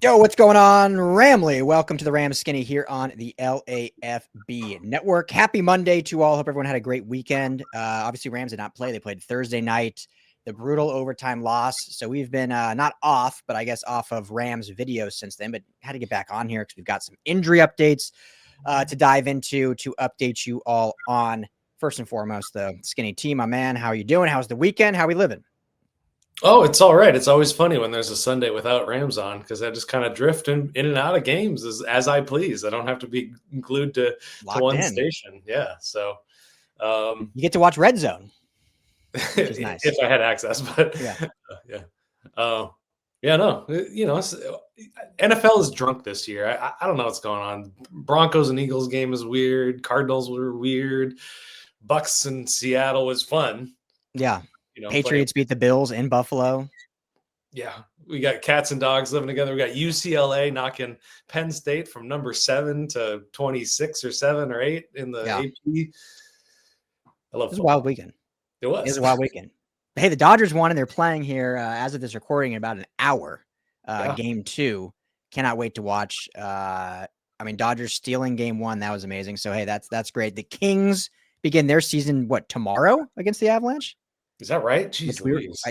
Yo, what's going on, Ramley? Welcome to the Rams Skinny here on the LAFB network. Happy Monday to all. Hope everyone had a great weekend. Obviously, Rams did not play. They played Thursday night, the brutal overtime loss. So we've been not off, but I guess off of Rams videos since then, but had to get back on here because we've got some injury updates to dive into to update you all on. First and foremost, the Skinny team, my man. How are you doing? How's the weekend? How are we living? Oh, it's all right. It's always funny when there's a Sunday without Rams on because I just kind of drift in and out of games as I please. I don't have to be glued to Locked one in. station. Yeah. So You get to watch Red Zone, which is nice. if I had access, but Yeah. yeah. Yeah, no, NFL is drunk this year. I don't know what's going on. Broncos and Eagles game is weird. Cardinals were weird. Bucks and Seattle was fun. Yeah. You know, Patriots beat the Bills in Buffalo. Yeah, we got cats and dogs living together. We got UCLA knocking Penn State from number 7 to 26 or 7 or 8 in the AP. I love it was a wild weekend. It was a wild weekend. Hey, the Dodgers won, and they're playing here as of this recording in about an hour. Game 2. Cannot wait to watch. Dodgers stealing game 1. That was amazing. So, hey, that's great. The Kings begin their season, tomorrow against the Avalanche? Is that right? Jeez,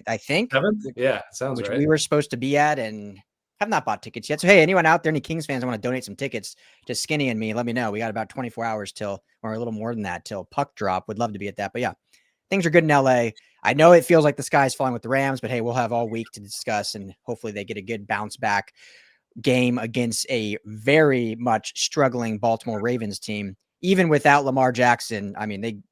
I think. 7th? Yeah, sounds right. Which we were supposed to be at and have not bought tickets yet. So, hey, anyone out there, any Kings fans, want to donate some tickets to Skinny and me, let me know. We got about 24 hours or a little more than that, till puck drop. Would love to be at that. But yeah, things are good in LA. I know it feels like the sky's falling with the Rams, but hey, we'll have all week to discuss, and hopefully they get a good bounce back game against a very much struggling Baltimore Ravens team. Even without Lamar Jackson,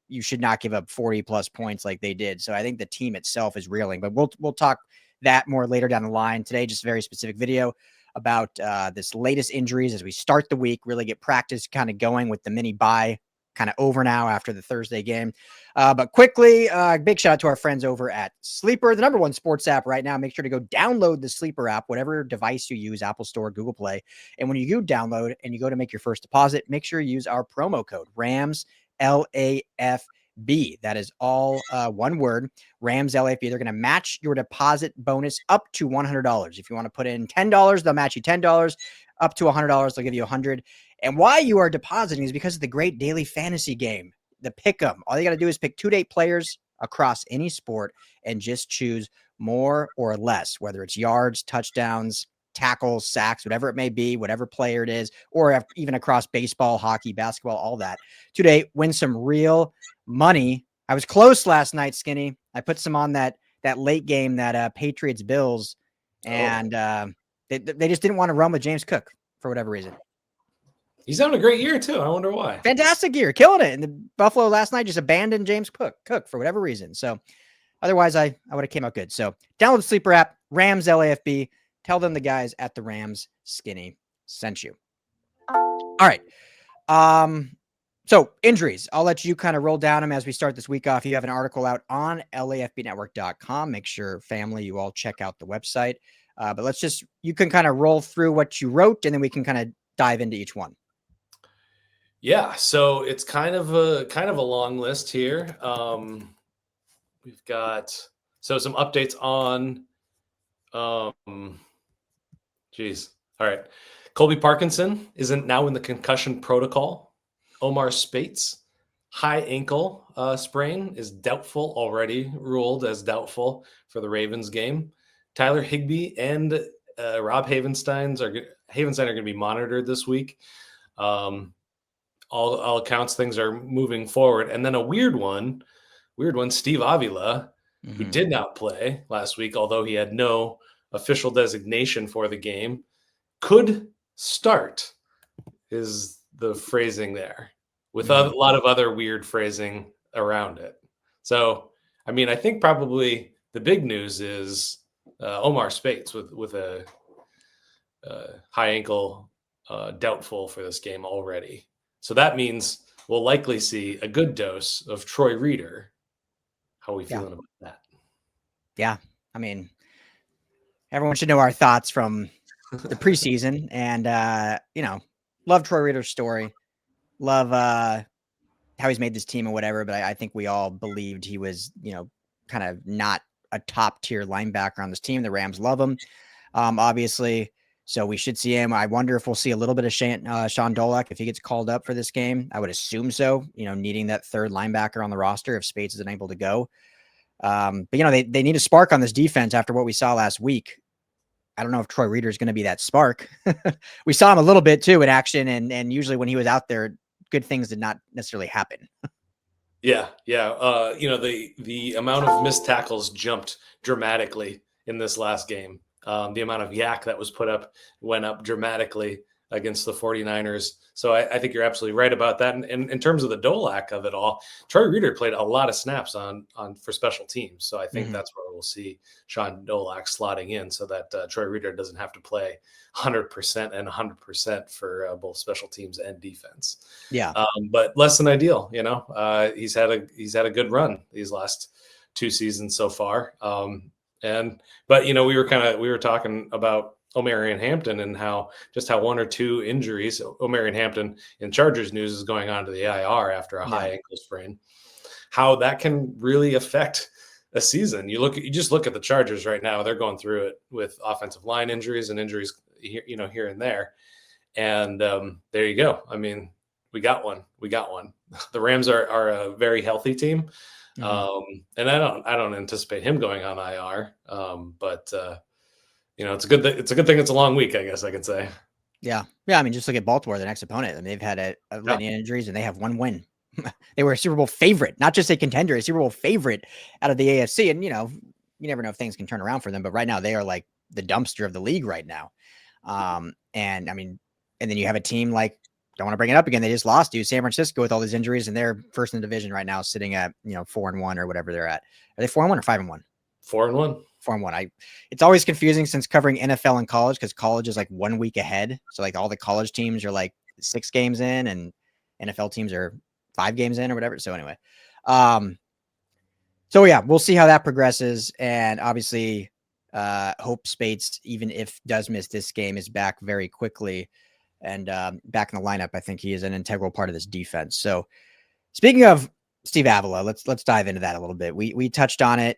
you should not give up 40 plus points like they did. So I think the team itself is reeling, but we'll talk that more later down the line. Today, just a very specific video about this latest injuries as we start the week, really get practice kind of going with the mini bye kind of over now after the Thursday game. But quickly, big shout out to our friends over at Sleeper, the number 1 sports app right now. Make sure to go download the Sleeper app, whatever device you use, Apple Store, Google Play. And when you do download and you go to make your first deposit, make sure you use our promo code RAMS LAFB. That is all one word, Rams LAFB. They're going to match your deposit bonus up to $100. If you want to put in $10, they'll match you $10. Up to $100, they'll give you $100. And why you are depositing is because of the great daily fantasy game, the Pick'em. All you got to do is pick 2 to 8 players across any sport and just choose more or less, whether it's yards, touchdowns, tackles, sacks, whatever it may be, whatever player it is, or even across baseball, hockey, basketball, all that. Today, win some real money. I was close last night, Skinny. I put some on that late game, that Patriots-Bills, and they just didn't want to run with James Cook for whatever reason. He's having a great year, too. I wonder why. Fantastic year. Killing it. And the Buffalo last night just abandoned James Cook for whatever reason. So otherwise, I would have came out good. So download the Sleeper app, Rams LAFB. Tell them the guys at the Rams Skinny sent you. All right. So injuries. I'll let you kind of roll down them as we start this week off. You have an article out on LAFBnetwork.com. Make sure, family, you all check out the website. But you can kind of roll through what you wrote, and then we can kind of dive into each one. Yeah, so it's kind of a long list here. We've got some updates on all right. Colby Parkinson isn't now in the concussion protocol. Omar Spates, high ankle sprain, is doubtful, already ruled as doubtful for the Ravens game. Tyler Higbee and Rob Havenstein are going to be monitored this week. All accounts, things are moving forward. And then a weird one, Steve Avila, who did not play last week, although he had no official designation for the game, could start, is the phrasing there, with a lot of other weird phrasing around it. So, I think probably the big news is Omar Spates with a high ankle doubtful for this game already. So that means we'll likely see a good dose of Troy Reeder. How are we feeling about that? Yeah. Everyone should know our thoughts from the preseason, and, love Troy Reeder's story. Love how he's made this team and whatever, but I think we all believed he was, kind of not a top tier linebacker on this team. The Rams love him. Obviously So we should see him. I wonder if we'll see a little bit of Sean Dolak if he gets called up for this game. I would assume so, needing that third linebacker on the roster if Spates isn't able to go. But, they need a spark on this defense after what we saw last week. I don't know if Troy Reeder is going to be that spark. We saw him a little bit too in action, and usually when he was out there, good things did not necessarily happen. Yeah. The amount of missed tackles jumped dramatically in this last game. The amount of yak that was put up went up dramatically against the 49ers. So I think you're absolutely right about that. And in terms of the Dolak of it all, Troy Reeder played a lot of snaps on for special teams. So I think that's where we'll see Sean Dolak slotting in so that Troy Reeder doesn't have to play 100% and 100% for both special teams and defense. Yeah. But less than ideal, he's had a good run these last 2 seasons so far. But we were talking about Omarion Hampton and how 1 or 2 injuries. Omarion Hampton in Chargers news is going on to the IR after a high ankle sprain. How that can really affect a season. You just look at the Chargers right now. They're going through it with offensive line injuries and injuries here and there. And there you go. I mean, we got one. The Rams are a very healthy team. And I don't anticipate him going on IR. But it's a good thing it's a long week, I guess I can say. Yeah. I mean, just look at Baltimore, the next opponent. I mean, they've had a litany of injuries and they have 1 win. They were a Super Bowl favorite, not just a contender, a Super Bowl favorite out of the AFC. And, you never know if things can turn around for them, but right now they are like the dumpster of the league right now. And I mean, and then you have a team like, don't want to bring it up again, they just lost to San Francisco with all these injuries, and they're first in the division right now, sitting at 4-1 or whatever they're at. Are they 4-1 or 5-1? 4-1. 4-1. It's always confusing since covering NFL and college, because college is like 1 week ahead. So like all the college teams are like 6 games in, and NFL teams are 5 games in or whatever. So anyway, so yeah, we'll see how that progresses, and obviously, hope Spates, even if does miss this game, is back very quickly. And back in the lineup, I think he is an integral part of this defense. So speaking of Steve Avila, let's dive into that a little bit. We touched on it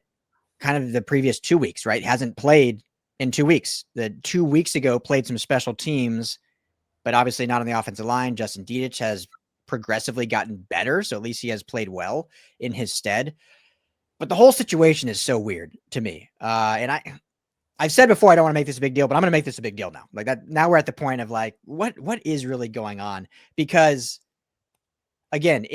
kind of the previous 2 weeks, right? Hasn't played in 2 weeks. The 2 weeks ago played some special teams, but obviously not on the offensive line. Justin Dedich has progressively gotten better, so at least he has played well in his stead. But the whole situation is so weird to me. And I've said before, I don't want to make this a big deal, but I'm going to make this a big deal now. Like that, now we're at the point of like, what is really going on? Because again,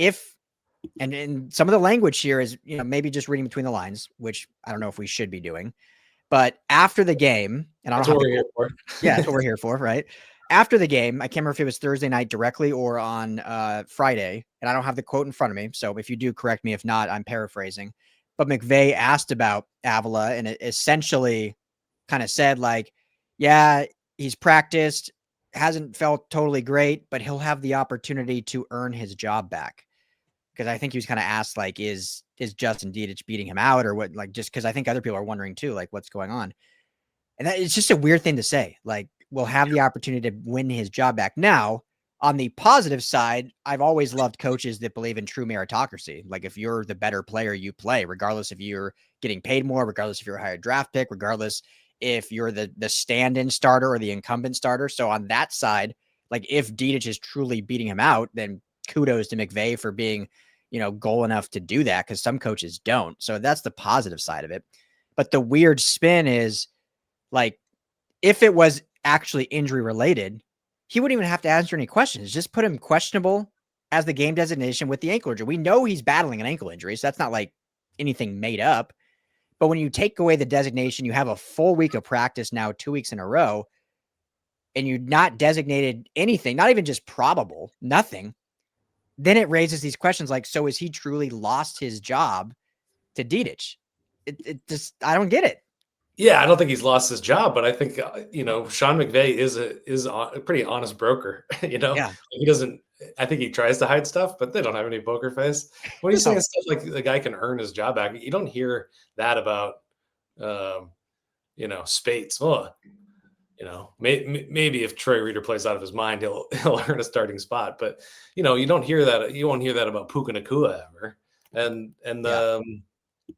and some of the language here is, maybe just reading between the lines, which I don't know if we should be doing, but after the game, and I don't know. That's what we're here for. Yeah, that's what we're here for, right? After the game, I can't remember if it was Thursday night directly or on Friday, and I don't have the quote in front of me. So if you do, correct me. If not, I'm paraphrasing. But McVay asked about Avila, and it essentially kind of said like, yeah, he's practiced, hasn't felt totally great, but he'll have the opportunity to earn his job back. Because I think he was kind of asked like, is Justin Dedich beating him out or what? Like, just because I think other people are wondering too, like what's going on. And that it's just a weird thing to say. Like, we'll have the opportunity to win his job back. Now, on the positive side, I've always loved coaches that believe in true meritocracy. Like if you're the better player, you play, regardless if you're getting paid more, regardless if you're a higher draft pick, regardless if you're the stand-in starter or the incumbent starter. So on that side, like if Dedich is truly beating him out, then kudos to McVay for being, goal enough to do that, because some coaches don't. So that's the positive side of it. But the weird spin is like, if it was actually injury related, he wouldn't even have to answer any questions. Just put him questionable as the game designation with the ankle injury. We know he's battling an ankle injury, so that's not like anything made up. But when you take away the designation, you have a full week of practice now, 2 weeks in a row, and you're not designated anything, not even just probable, nothing. Then it raises these questions like, so is he truly lost his job to Dedich? It just, I don't get it. Yeah, I don't think he's lost his job, but I think Sean McVay is a pretty honest broker. Yeah. He doesn't. I think he tries to hide stuff, but they don't have any poker face. When he's saying stuff like the guy can earn his job back, you don't hear that about Spates. Well, maybe if Troy Reeder plays out of his mind, he'll earn a starting spot. But you don't hear that. You won't hear that about Puka Nacua ever. And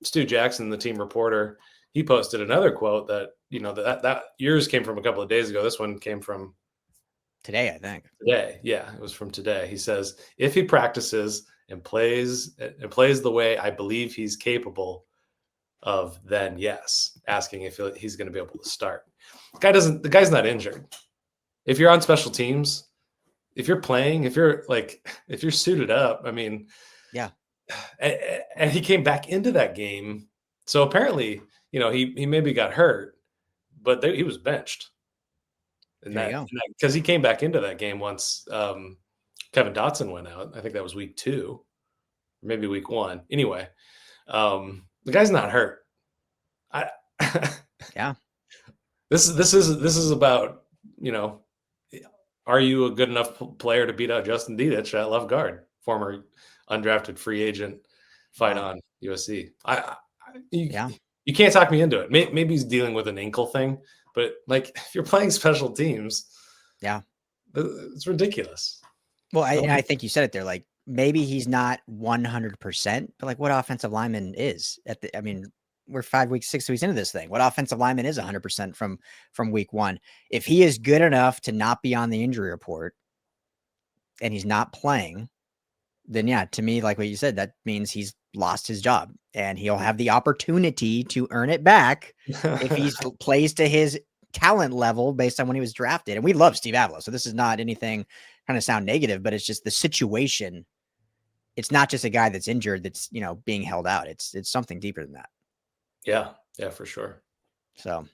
Stu Jackson, the team reporter, he posted another quote that, that yours came from a couple of days ago. This one came from today, I think. Today. Yeah, it was from today. He says, if he practices and plays the way I believe he's capable of, then yes. Asking if he's going to be able to start. The guy's not injured. If you're on special teams, if you're playing, if you're suited up, I mean, yeah. And he came back into that game. So apparently, he maybe got hurt, but he was benched. Because he came back into that game once Kevin Dotson went out. I think that was week 2, maybe week 1. Anyway, the guy's not hurt. Yeah. This is about, are you a good enough player to beat out Justin Dedich at left guard, former undrafted free agent, fight on USC? You can't talk me into it. Maybe he's dealing with an ankle thing, but if you're playing special teams, yeah, it's ridiculous. Well, I think you said it there. Like, maybe he's not 100%, but what offensive lineman is we're 6 weeks into this thing. What offensive lineman is 100% from week 1? If he is good enough to not be on the injury report and he's not playing, then yeah, to me, like what you said, that means he's lost his job and he'll have the opportunity to earn it back if he plays to his talent level based on when he was drafted. And we love Steve Avila, so this is not anything trying to sound negative, but it's just the situation. It's not just a guy that's injured that's, being held out. It's something deeper than that. Yeah, for sure. So,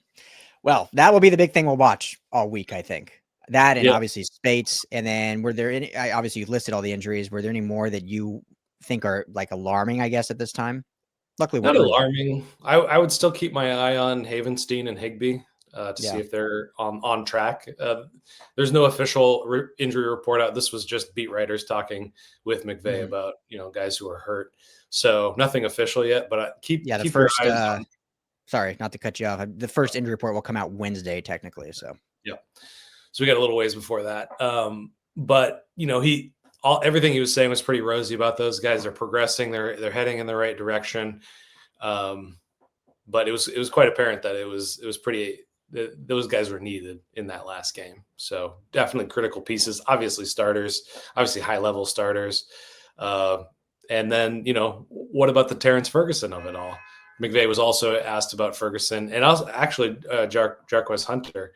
well, that will be the big thing we'll watch all week, I think. That and obviously Spates. And then were there any, obviously you listed all the injuries. Were there any more that you think are alarming, I guess, at this time? Luckily, not alarming. I would still keep my eye on Havenstein and Higbee to see if they're on track. There's no official injury report out. This was just beat writers talking with McVay about, guys who are hurt. So nothing official yet, but keep your eyes on. Sorry, not to cut you off. The first injury report will come out Wednesday, technically. So we got a little ways before that. But everything he was saying was pretty rosy about those guys. They're progressing. They're heading in the right direction. But it was quite apparent that it was pretty. Those guys were needed in that last game. So definitely critical pieces. Obviously starters. Obviously high level starters. And then what about the Terrence Ferguson of it all? McVay was also asked about Ferguson and also actually Jarquez Hunter.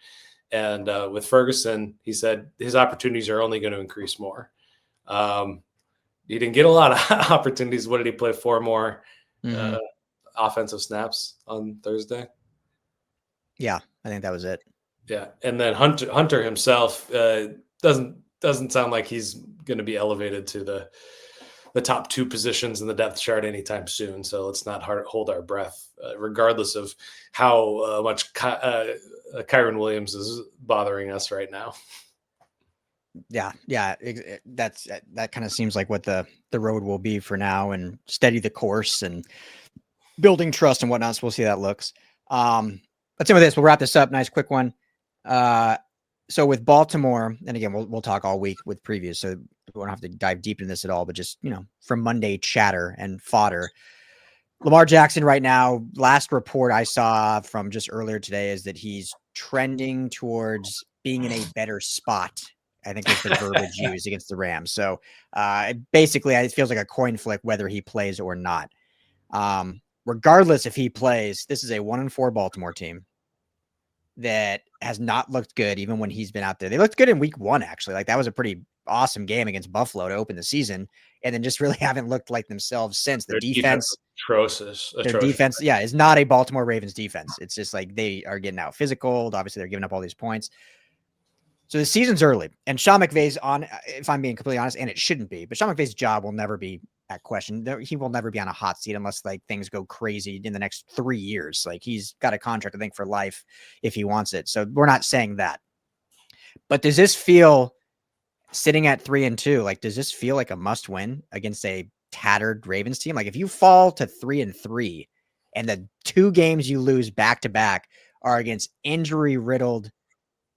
And with Ferguson, he said his opportunities are only going to increase more. He didn't get a lot of opportunities. What did he play? 4 more offensive snaps on Thursday? Yeah, I think that was it. Yeah, and then Hunter himself doesn't sound like he's going to be elevated to the top 2 positions in the depth chart anytime soon. So let's not hold our breath, regardless of how much Kyren Williams is bothering us right now. Yeah. That kind of seems like what the road will be for now, and steady the course and building trust and whatnot. So we'll see how that looks. Let's end with this. We'll wrap this up. Nice quick one. So with Baltimore, and again, we'll talk all week with previews, so we won't have to dive deep into this at all, but just, from Monday chatter and fodder, Lamar Jackson right now, last report I saw from just earlier today is that he's trending towards being in a better spot, I think is the verbiage used against the Rams. So basically it feels like a coin flip whether he plays or not. Regardless if he plays, this is a 1-4 Baltimore team that has not looked good even when he's been out there. They looked good in week 1, actually. That was a pretty awesome game against Buffalo to open the season, and then just really haven't looked like themselves since. Their defense, atrocious. Their defense, is not a Baltimore Ravens defense. It's just they are getting out physical. Obviously, they're giving up all these points. So the season's early, and Sean McVay's on, if I'm being completely honest, and it shouldn't be, but Sean McVay's job will never be at question. He will never be on a hot seat unless things go crazy in the next 3 years. He's got a contract, I think, for life if he wants it. So we're not saying that. But does this feel, sitting at 3-2, does this feel like a must win against a tattered Ravens team? If you fall to 3-3 and the 2 games you lose back to back are against injury riddled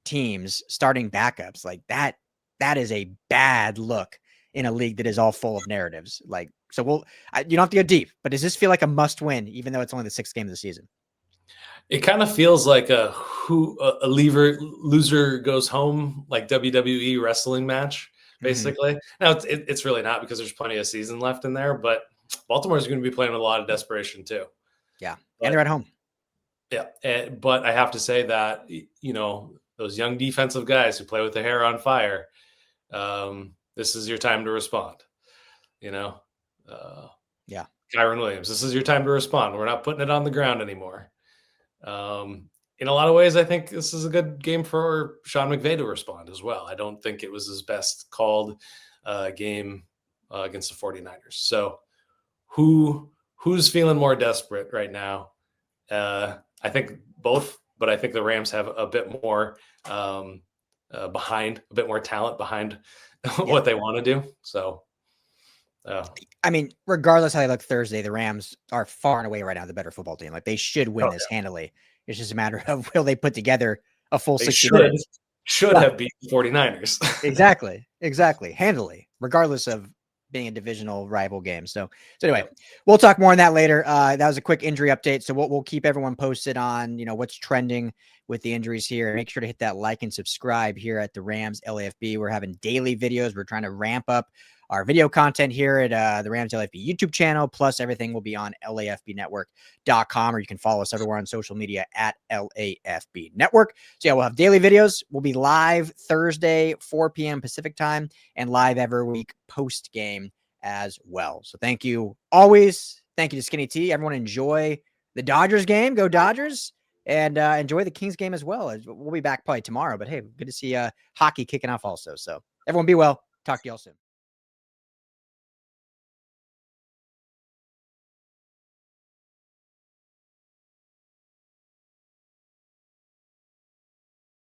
teams starting backups, that is a bad look in a league that is all full of narratives. So you don't have to go deep, but does this feel like a must win, even though it's only the 6th game of the season? It kind of feels like a loser goes home, like WWE wrestling match, basically. Now it's really not, because there's plenty of season left in there, but Baltimore's going to be playing with a lot of desperation too. Yeah, But, and they're at home. Yeah, but I have to say that, those young defensive guys who play with their hair on fire, this is your time to respond. Yeah. Kyren Williams, this is your time to respond. We're not putting it on the ground anymore. In a lot of ways, I think this is a good game for Sean McVay to respond as well. I don't think it was his best called game against the 49ers. So who's feeling more desperate right now? I think both, but I think the Rams have a bit more behind, a bit more talent behind what they want to do. So, I mean, regardless how they look Thursday, the Rams are far and away right now the better football team. Like, they should win this handily. It's just a matter of, will they put together a full 60 minutes? Should have beat the 49ers. Exactly. Handily, regardless of being a divisional rival game. So anyway, we'll talk more on that later. That was a quick injury update. So we'll keep everyone posted on, what's trending with the injuries here. Make sure to hit that like and subscribe here at the Rams LAFB. We're having daily videos. We're trying to ramp up our video content here at the Rams LAFB YouTube channel. Plus, everything will be on LAFBnetwork.com, or you can follow us everywhere on social media at LAFB Network. So yeah, we'll have daily videos. We'll be live Thursday, 4 p.m. Pacific time, and live every week post game as well. So thank you always. Thank you to Skinny T. Everyone enjoy the Dodgers game. Go Dodgers. And enjoy the Kings game as well. We'll be back probably tomorrow. But hey, good to see hockey kicking off also. So everyone be well. Talk to y'all soon.